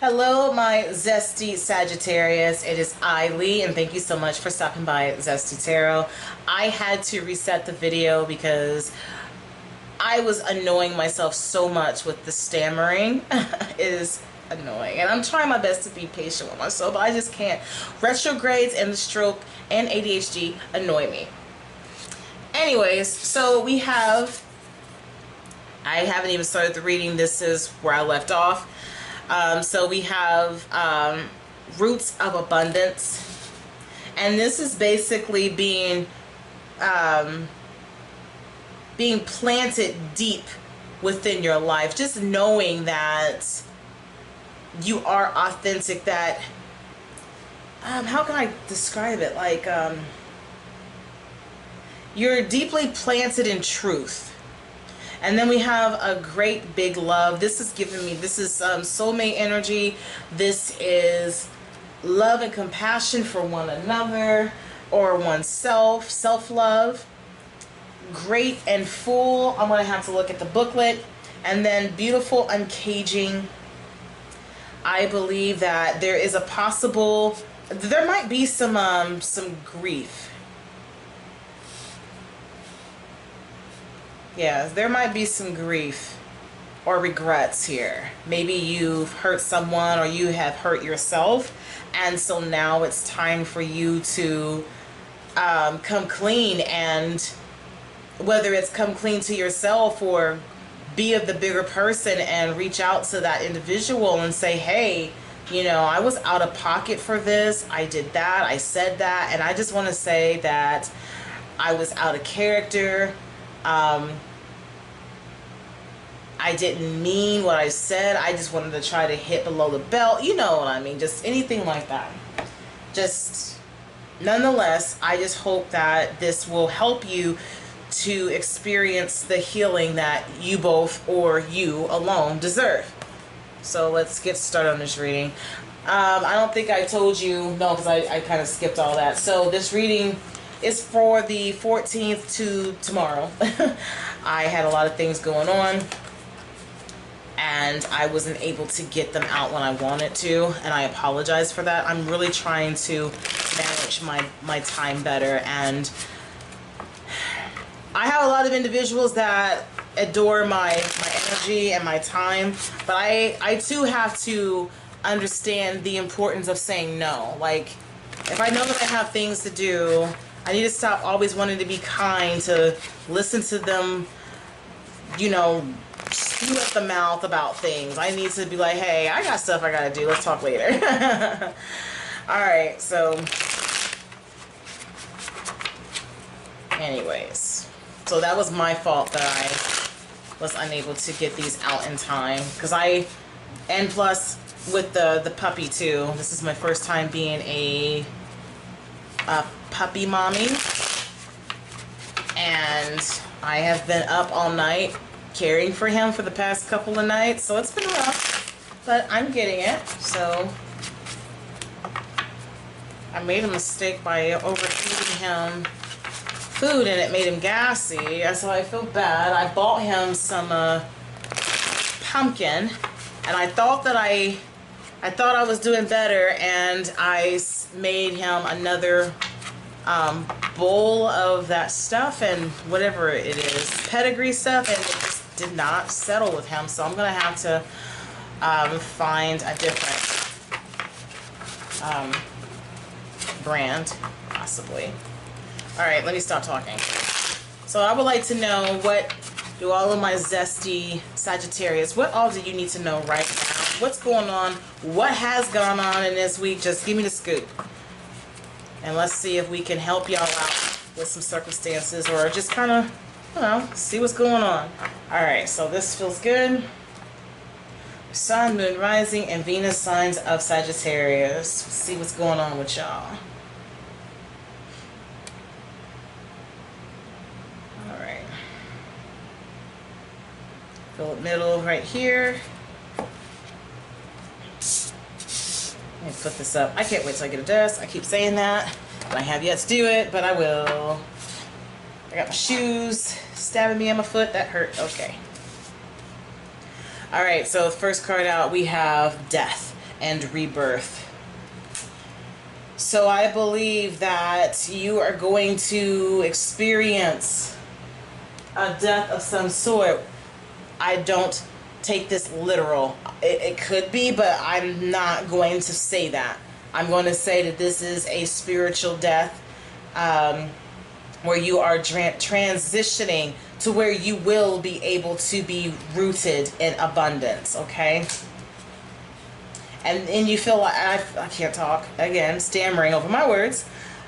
Hello, my zesty Sagittarius. It is I, Lee, and thank you so much for stopping by Zesty Tarot. I had to reset the video because I was annoying myself so much with the stammering. It is annoying, and I'm trying my best to be patient with myself, but I just can't. Retrogrades and the stroke and ADHD annoy me. Anyways, so we have, I haven't even started the reading. This is where I left off. So we have roots of abundance, and this is basically being planted deep within your life, just knowing that you are authentic, that how can I describe it, like you're deeply planted in truth. And then we have a great big love. This is giving me, this is soulmate energy. This is love and compassion for one another or oneself, self-love. Great and full. I'm going to have to look at the booklet. And then beautiful uncaging. I believe that there is a possible, there might be some grief. Yeah, there might be some grief or regrets here. Maybe you've hurt someone or you have hurt yourself, and so now it's time for you to come clean, and whether it's come clean to yourself or be of the bigger person and reach out to that individual and say, hey, you know, I was out of pocket for this, I did that, I said that, and I just want to say that I was out of character. I didn't mean what I said. I just wanted to try to hit below the belt. You know what I mean? Just anything like that. Just, nonetheless, I just hope that this will help you to experience the healing that you both or you alone deserve. So let's get started on this reading. I don't think I told you, no, because I kind of skipped all that. So this reading is for the 14th to tomorrow. I had a lot of things going on, and I wasn't able to get them out when I wanted to, and I apologize for that. I'm really trying to manage my time better, and I have a lot of individuals that adore my energy and my time, but I too have to understand the importance of saying no. Like, if I know that I have things to do, I need to stop always wanting to be kind, to listen to them, you know, spew at the mouth about things. I need to be like, hey, I got stuff I gotta do. Let's talk later. Alright, so anyways. So that was my fault that I was unable to get these out in time. And plus with the puppy too. This is my first time being a puppy mommy. And I have been up all night caring for him for the past couple of nights, so it's been rough, but I'm getting it. So I made a mistake by overfeeding him food, and it made him gassy, so I feel bad. I bought him some pumpkin, and I thought I was doing better, and I made him another bowl of that stuff and whatever it is, pedigree stuff, and it just did not settle with him. So I'm gonna have to find a different brand, possibly. All right, let me stop talking. So I would like to know, what do all of my zesty Sagittarius, what all do you need to know right now? What's going on? What has gone on in this week? Just give me the scoop. And let's see if we can help y'all out with some circumstances, or just kind of, you know, see what's going on. Alright, so this feels good. Sun, Moon, Rising, and Venus signs of Sagittarius. Let's see what's going on with y'all. Alright. Fill it middle right here. Let me put this up. I can't wait till I get a desk. I keep saying that, but I have yet to do it, but I will. I got my shoes stabbing me in my foot. That hurt. Okay. Alright, so the first card out, we have Death. and rebirth. So I believe that you are going to experience a death of some sort. I don't take this literal. It could be, but I'm not going to say that. I'm going to say that this is a spiritual death, where you are transitioning to where you will be able to be rooted in abundance, okay? And you feel like, I can't talk, again, stammering over my words.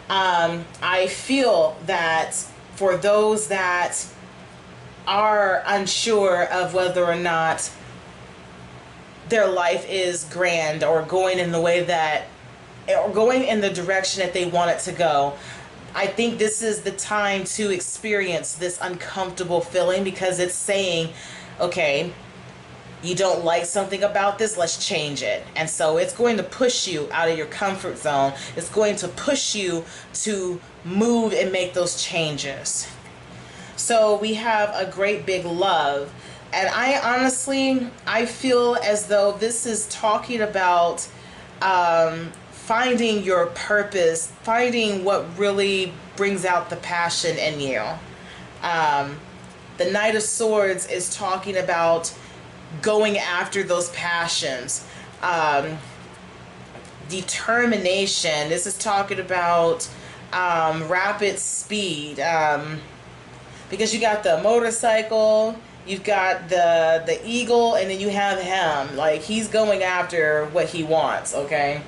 I feel that for those that are unsure of whether or not their life is grand or going in the way that, or going in the direction that they want it to go, I think this is the time to experience this uncomfortable feeling, because it's saying, okay, you don't like something about this, let's change it. And so it's going to push you out of your comfort zone. It's going to push you to move and make those changes. So we have a great big love. And I feel as though this is talking about finding your purpose, finding what really brings out the passion in you. The Knight of Swords is talking about going after those passions. Determination. This is talking about rapid speed. Because you got the motorcycle, you've got the eagle, and then you have him. Like, he's going after what he wants, okay?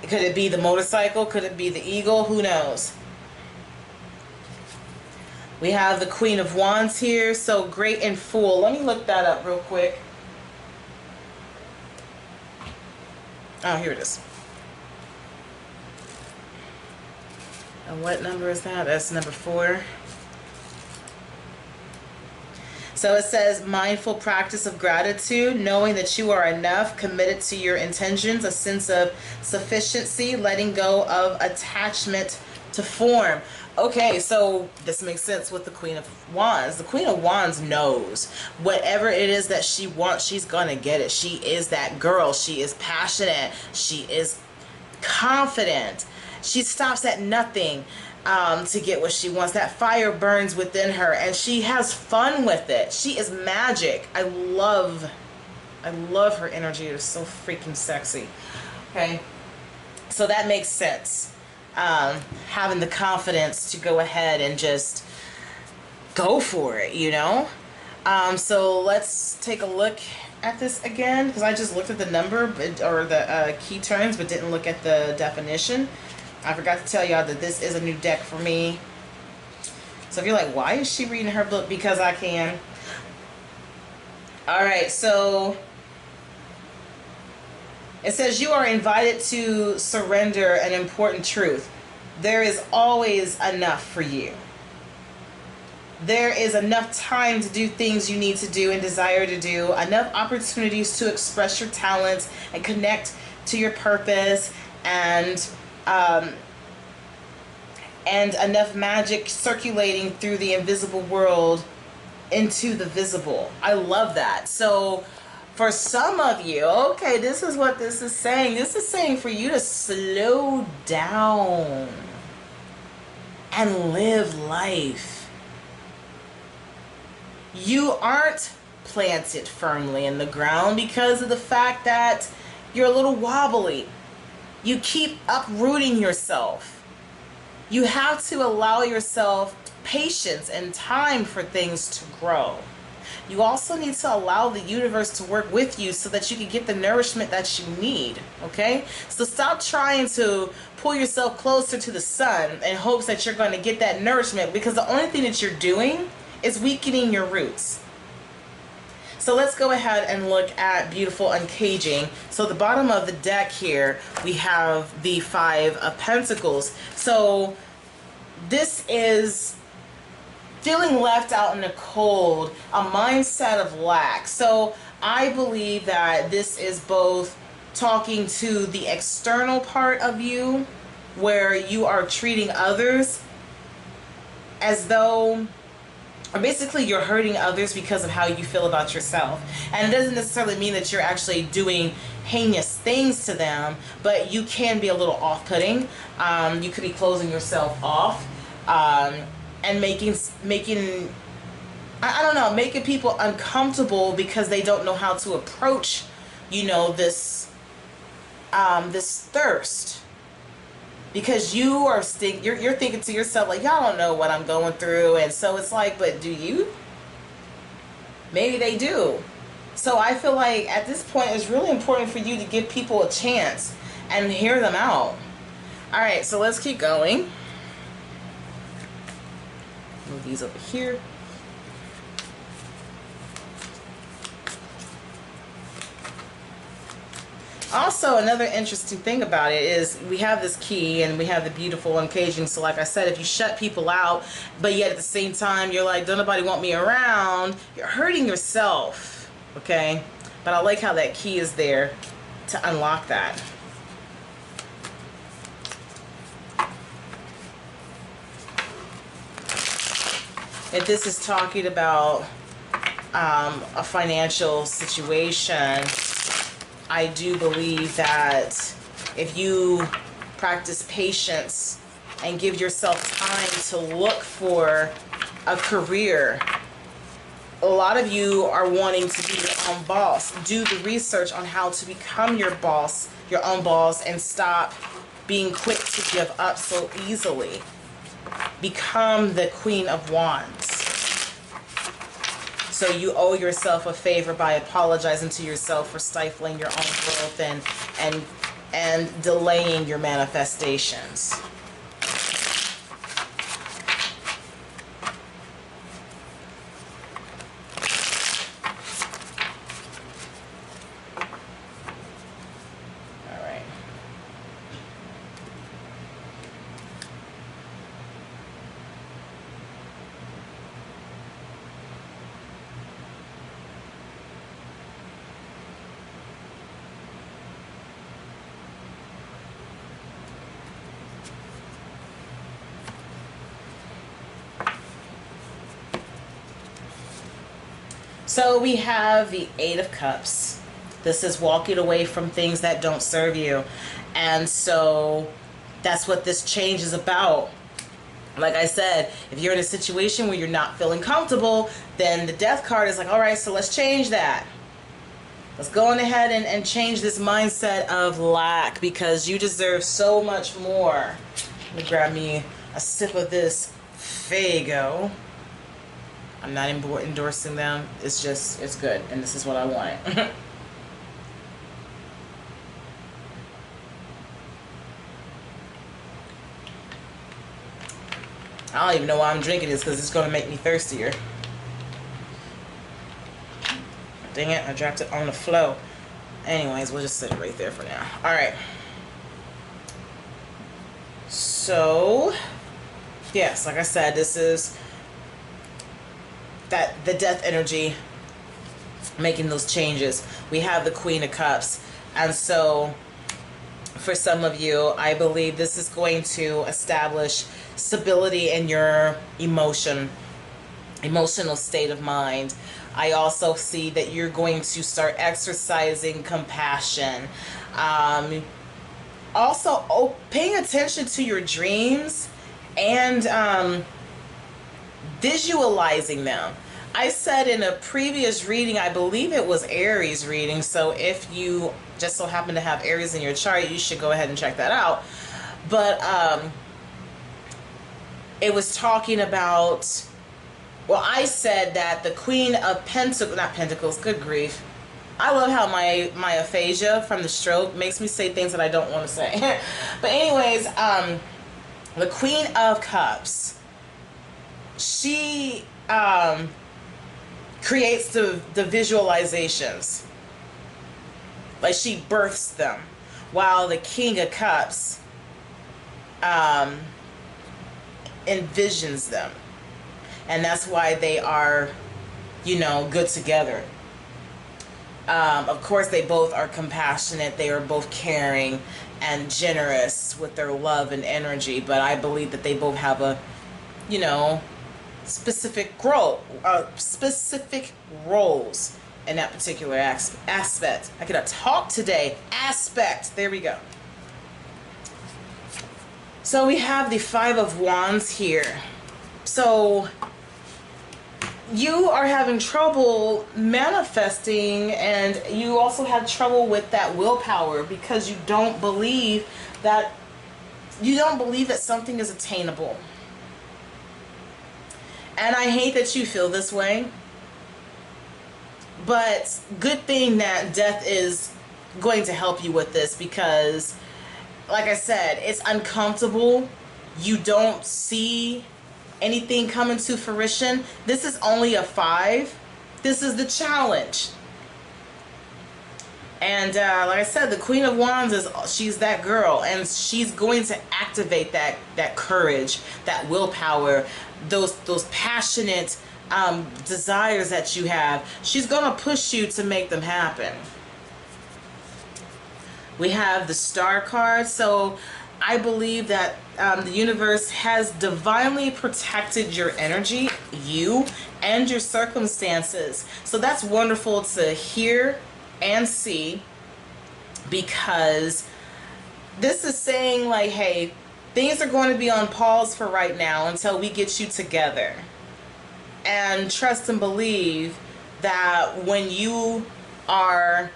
Could it be the motorcycle? Could it be the eagle? Who knows? We have the Queen of Wands here. So great and Fool. Let me look that up real quick. Oh, here it is. And what number is that? That's number 4. So it says, mindful practice of gratitude, knowing that you are enough, committed to your intentions, a sense of sufficiency, letting go of attachment to form. Okay, so this makes sense with the Queen of Wands. The Queen of Wands knows whatever it is that she wants, she's gonna get it. She is that girl. She is passionate. She is confident. She stops at nothing to get what she wants. That fire burns within her, and she has fun with it. She is magic. I love her energy. It's so freaking sexy. Okay, so that makes sense. Having the confidence to go ahead and just go for it, you know? So let's take a look at this again, because I just looked at the number or the key terms, but didn't look at the definition. I forgot to tell y'all that this is a new deck for me. So if you're like, why is she reading her book? Because I can. Alright, so it says you are invited to surrender an important truth. There is always enough for you. There is enough time to do things you need to do and desire to do. Enough opportunities to express your talents and connect to your purpose, and enough magic circulating through the invisible world into the visible. I love that. So for some of you, okay, this is what this is saying. This is saying for you to slow down and live life. You aren't planted firmly in the ground because of the fact that you're a little wobbly. You keep uprooting yourself. You have to allow yourself patience and time for things to grow. You also need to allow the universe to work with you so that you can get the nourishment that you need, okay? So stop trying to pull yourself closer to the sun in hopes that you're going to get that nourishment, because the only thing that you're doing is weakening your roots. So let's go ahead and look at Beautiful Uncaging. So the bottom of the deck here, we have the 5 of Pentacles. So this is feeling left out in the cold, a mindset of lack. So I believe that this is both talking to the external part of you, where you are treating others as though or basically you're hurting others because of how you feel about yourself. And it doesn't necessarily mean that you're actually doing heinous things to them, but you can be a little off-putting. You could be closing yourself off, and making I don't know, making people uncomfortable because they don't know how to approach, you know, this thirst. Because you are you're thinking to yourself like, y'all don't know what I'm going through, and so it's like, but do you? Maybe they do. So I feel like at this point it's really important for you to give people a chance and hear them out. All right, so let's keep going. Move these over here. Also, another interesting thing about it is we have this key and we have the beautiful uncaging. So like I said, if you shut people out, but yet at the same time you're like, don't nobody want me around, you're hurting yourself, okay? But I like how that key is there to unlock that. If this is talking about a financial situation, I do believe that if you practice patience and give yourself time to look for a career, a lot of you are wanting to be your own boss. Do the research on how to become your boss, your own boss, and stop being quick to give up so easily. Become the Queen of Wands. So you owe yourself a favor by apologizing to yourself for stifling your own growth and delaying your manifestations. All right. So we have the Eight of Cups. This is walking away from things that don't serve you. And so that's what this change is about. Like I said, if you're in a situation where you're not feeling comfortable, then the Death card is like, all right, so let's change that. Let's go on ahead and change this mindset of lack, because you deserve so much more. Let me grab me a sip of this Fago. I'm not endorsing them. It's just, it's good. And this is what I want. I don't even know why I'm drinking this, because it's going to make me thirstier. Dang it, I dropped it on the flow. Anyways, we'll just set it right there for now. Alright. So, yes, like I said, this is the death energy making those changes. We have the Queen of Cups, and so for some of you, I believe this is going to establish stability in your emotional state of mind. I also see that you're going to start exercising compassion. Also, paying attention to your dreams and visualizing them. I said in a previous reading, I believe it was Aries reading, so if you just so happen to have Aries in your chart, you should go ahead and check that out. But it was talking about, well, I said that the Queen of Pentacles, not Pentacles, good grief. I love how my aphasia from the stroke makes me say things that I don't want to say. But anyways, the Queen of Cups, she creates the visualizations. Like, she births them. While the King of Cups envisions them. And that's why they are, you know, good together. Of course, they both are compassionate. They are both caring and generous with their love and energy. But I believe that they both have a, you know, specific roles in that particular aspect. I cannot talk today. Aspect. There we go. So we have the Five of Wands here. So you are having trouble manifesting, and you also have trouble with that willpower because you don't believe that something is attainable. And I hate that you feel this way, but good thing that death is going to help you with this, because like I said, it's uncomfortable. You don't see anything coming to fruition. This is only a 5. This is the challenge. And like I said, the Queen of Wands she's that girl, and she's going to activate that courage, that willpower, those passionate desires that you have. She's gonna push you to make them happen. We have the Star card. So I believe that the universe has divinely protected your energy, you, and your circumstances. So that's wonderful to hear and see, because this is saying like, hey, things are going to be on pause for right now until we get you together. And trust and believe that when you are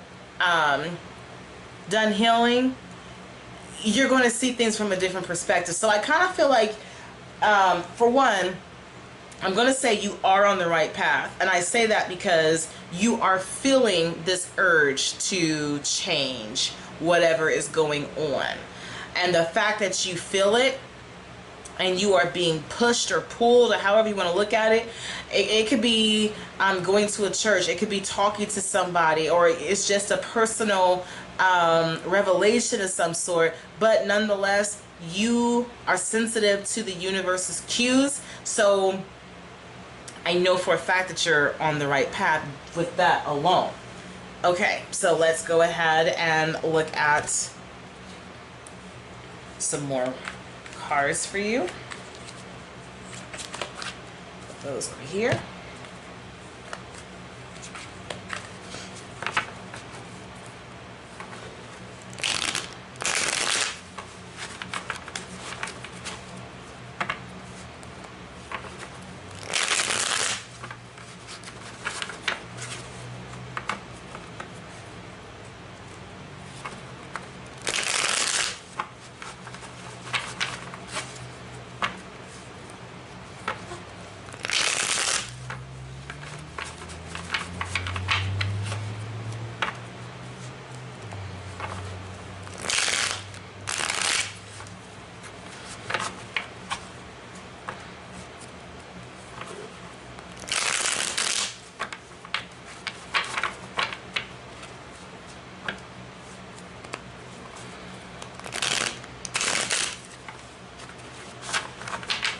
done healing, you're going to see things from a different perspective. So I kind of feel like, for one, I'm going to say you are on the right path. And I say that because you are feeling this urge to change whatever is going on. And the fact that you feel it, and you are being pushed or pulled, or however you want to look at it, it could be going to a church, it could be talking to somebody, or it's just a personal revelation of some sort, but nonetheless you are sensitive to the universe's cues. So I know for a fact that you're on the right path with that alone. Okay, so let's go ahead and look at some more cards for you. Put those over here.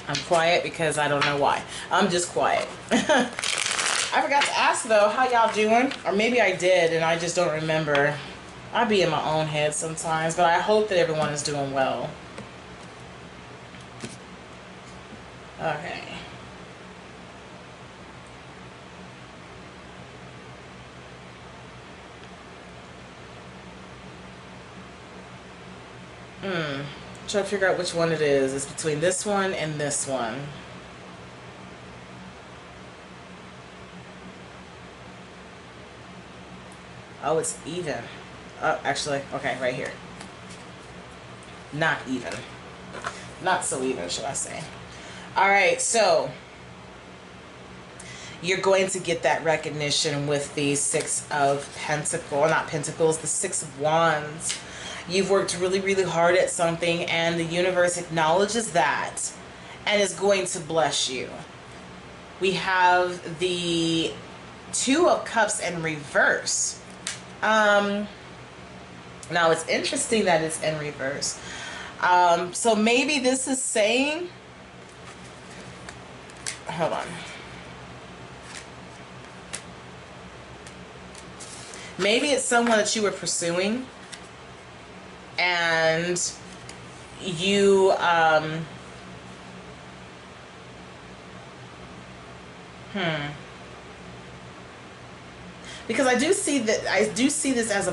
I'm quiet because I don't know why. I'm just quiet. I forgot to ask though, how y'all doing? Or maybe I did and I just don't remember. I be in my own head sometimes, but I hope that everyone is doing well. Okay. Trying to figure out which one it is. It's between this one and this one. Oh, it's even. Oh, actually, okay, right here. Not even. Not so even, should I say. Alright, so you're going to get that recognition with the Six of Pentacles, not Pentacles, the Six of Wands. You've worked really, really hard at something, and the universe acknowledges that and is going to bless you. We have the Two of Cups in reverse. Now, it's interesting that it's in reverse. So maybe this is saying... Hold on. Maybe it's someone that you were pursuing, and you Because I do see this as a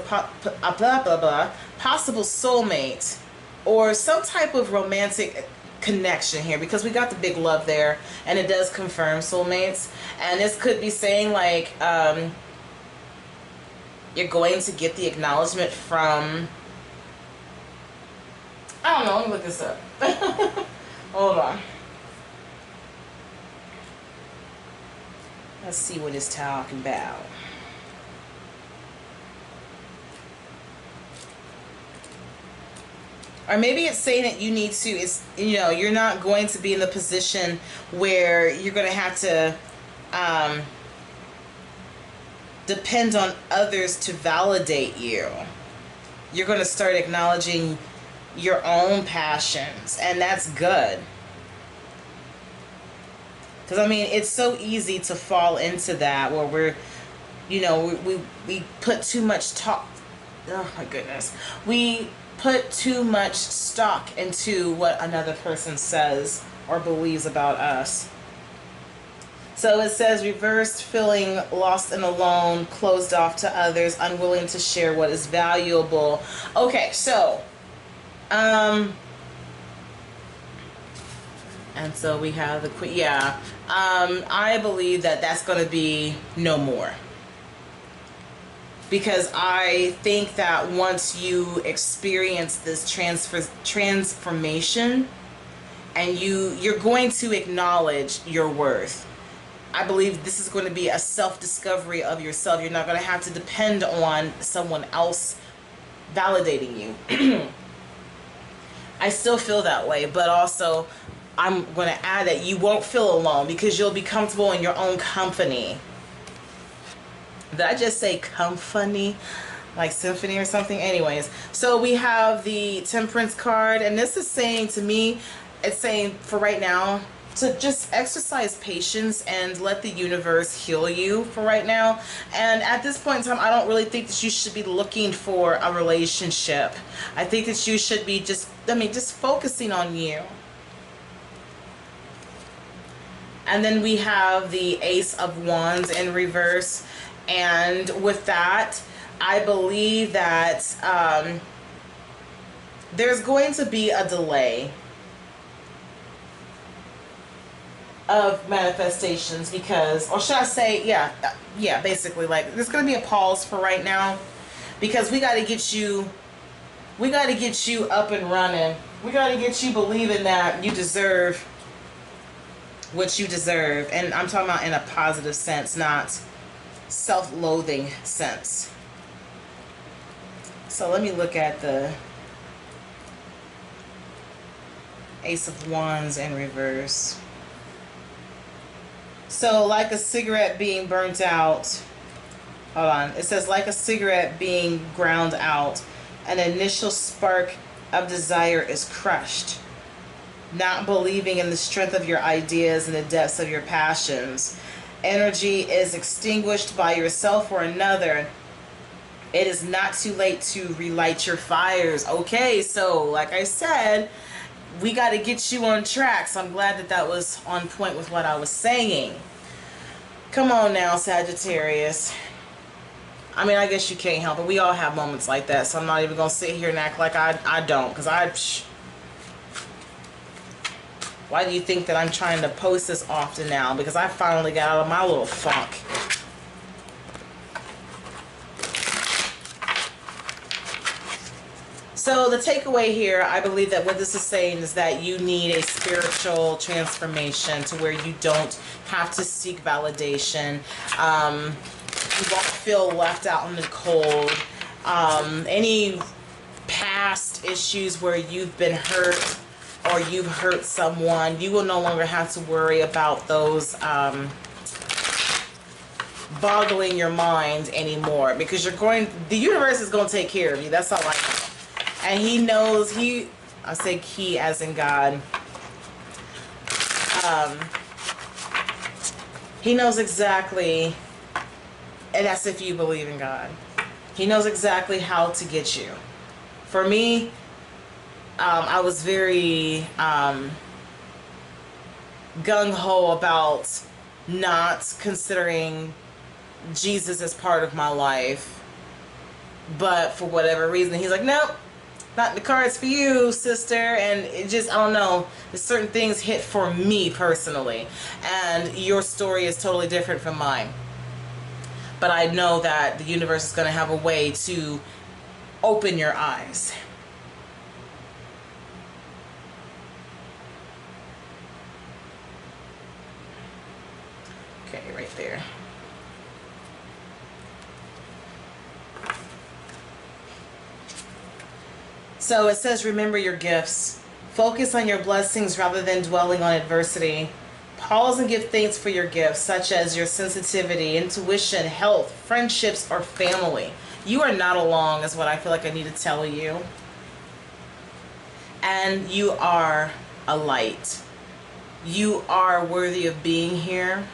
possible soulmate or some type of romantic connection here, because we got the big love there, and it does confirm soulmates. And this could be saying like you're going to get the acknowledgement from, I don't know, let me look this up. Hold on. Let's see what it's talking about. Or maybe it's saying that you need to, you're not going to be in the position where you're going to have to depend on others to validate you. You're going to start acknowledging your own passions, and that's good. Because, I mean, it's so easy to fall into that where we're, we put too much talk. Oh, my goodness. We put too much stock into what another person says or believes about us. So it says reversed, feeling lost and alone, closed off to others, unwilling to share what is valuable. Okay, so and so we have the queen. Yeah, I believe that that's going to be no more. Because I think that once you experience this transformation, and you're going to acknowledge your worth. I believe this is going to be a self-discovery of yourself. You're not going to have to depend on someone else validating you. I still feel that way, but also I'm going to add that you won't feel alone because you'll be comfortable in your own company. Did I just say company? Like symphony or something? Anyways, so we have the Temperance card, and this is saying to me, it's saying for right now to just exercise patience and let the universe heal you for right now. And at this point in time, I don't really think that you should be looking for a relationship. I think that you should be just focusing on you. And then we have the Ace of Wands in reverse. And with that, I believe that there's going to be a delay of manifestations because, or should I say, yeah, basically, like, there's going to be a pause for right now because we got to get you up and running. We got to get you believing that you deserve what you deserve. And I'm talking about in a positive sense, not self-loathing sense. So let me look at the Ace of Wands in reverse. So like a cigarette being burnt out. Hold on. It says like a cigarette being ground out. An initial spark of desire is crushed. Not believing in the strength of your ideas and the depths of your passions. Energy is extinguished by yourself or another. It is not too late to relight your fires. Okay, so like I said, we got to get you on track. So I'm glad that that was on point with what I was saying. Come on now, Sagittarius. I mean, I guess you can't help it. We all have moments like that. So I'm not even going to sit here and act like I don't. Because why do you think that I'm trying to post this often now? Because I finally got out of my little funk. So the takeaway here, I believe that what this is saying is that you need a spiritual transformation to where you don't have to seek validation. You won't feel left out in the cold. Any past issues where you've been hurt or you've hurt someone, you will no longer have to worry about those boggling your mind anymore, because the universe is going to take care of you. That's all I know. And he knows, I say he as in God, he knows exactly, and that's if you believe in God, he knows exactly how to get you. For me, I was very gung-ho about not considering Jesus as part of my life, but for whatever reason he's like, nope, not in the cards for you, sister. And it just, I don't know, certain things hit for me personally, and your story is totally different from mine, but I know that the universe is going to have a way to open your eyes. Okay, right there. So it says, remember your gifts. Focus on your blessings rather than dwelling on adversity. Pause and give thanks for your gifts, such as your sensitivity, intuition, health, friendships, or family. You are not alone, is what I feel like I need to tell you. And you are a light. You are worthy of being here.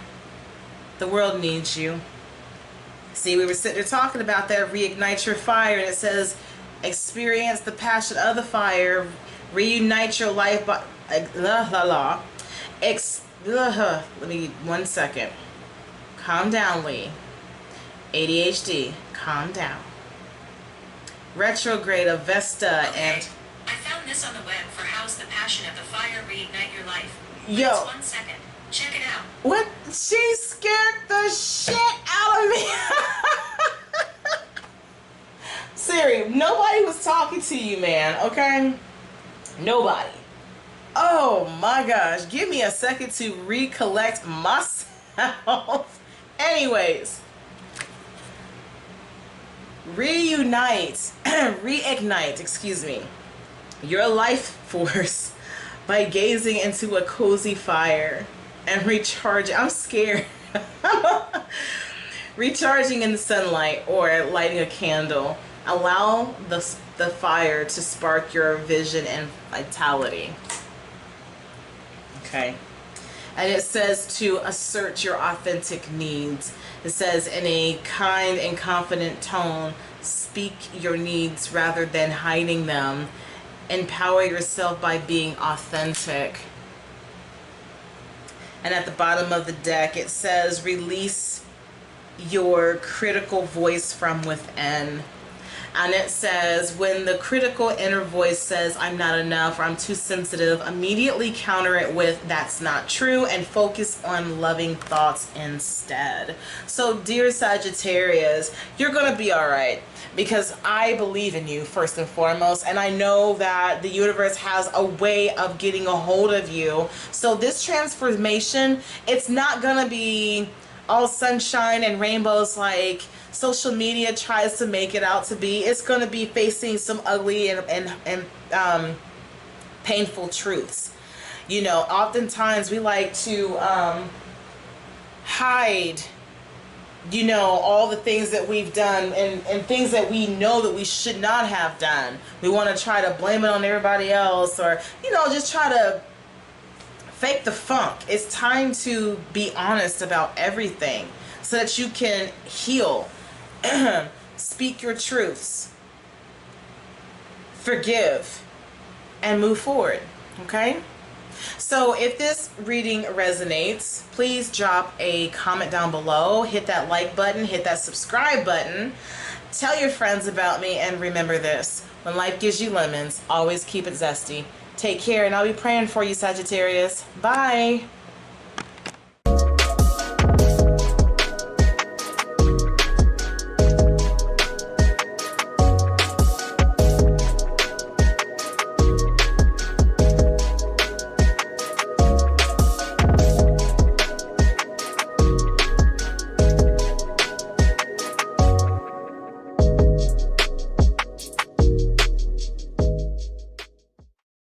The world needs you. See, we were sitting there talking about that, reignite your fire, and it says, experience the passion of the fire, reunite your life by let me 1 second. Calm down, Lee. ADHD, calm down. Retrograde of Vesta. Okay. And I found this on the web for how's the passion of the fire reignite your life. Yo. It's 1 second. Check it out. What? She scared the shit out of me. Siri, nobody was talking to you, man, okay? Nobody. Oh my gosh, give me a second to recollect myself. Anyways, reignite, excuse me, your life force by gazing into a cozy fire and recharging. I'm scared. Recharging in the sunlight or lighting a candle. Allow the fire to spark your vision and vitality. Okay. And it says to assert your authentic needs. It says, in a kind and confident tone, speak your needs rather than hiding them. Empower yourself by being authentic. And at the bottom of the deck, it says, release your critical voice from within. And it says, when the critical inner voice says, I'm not enough, or I'm too sensitive, immediately counter it with, that's not true, and focus on loving thoughts instead. So, dear Sagittarius, you're going to be all right, because I believe in you, first and foremost, and I know that the universe has a way of getting a hold of you. So this transformation, it's not going to be all sunshine and rainbows like social media tries to make it out to be. It's going to be facing some ugly and painful truths. You know, oftentimes we like to hide, you know, all the things that we've done and things that we know that we should not have done. We want to try to blame it on everybody else, or, you know, just try to fake the funk. It's time to be honest about everything so that you can heal. Speak your truths, forgive, and move forward. Okay? So if this reading resonates, please drop a comment down below, hit that like button, hit that subscribe button, tell your friends about me, and remember this: when life gives you lemons, always keep it zesty. Take care, and I'll be praying for you, Sagittarius. Bye.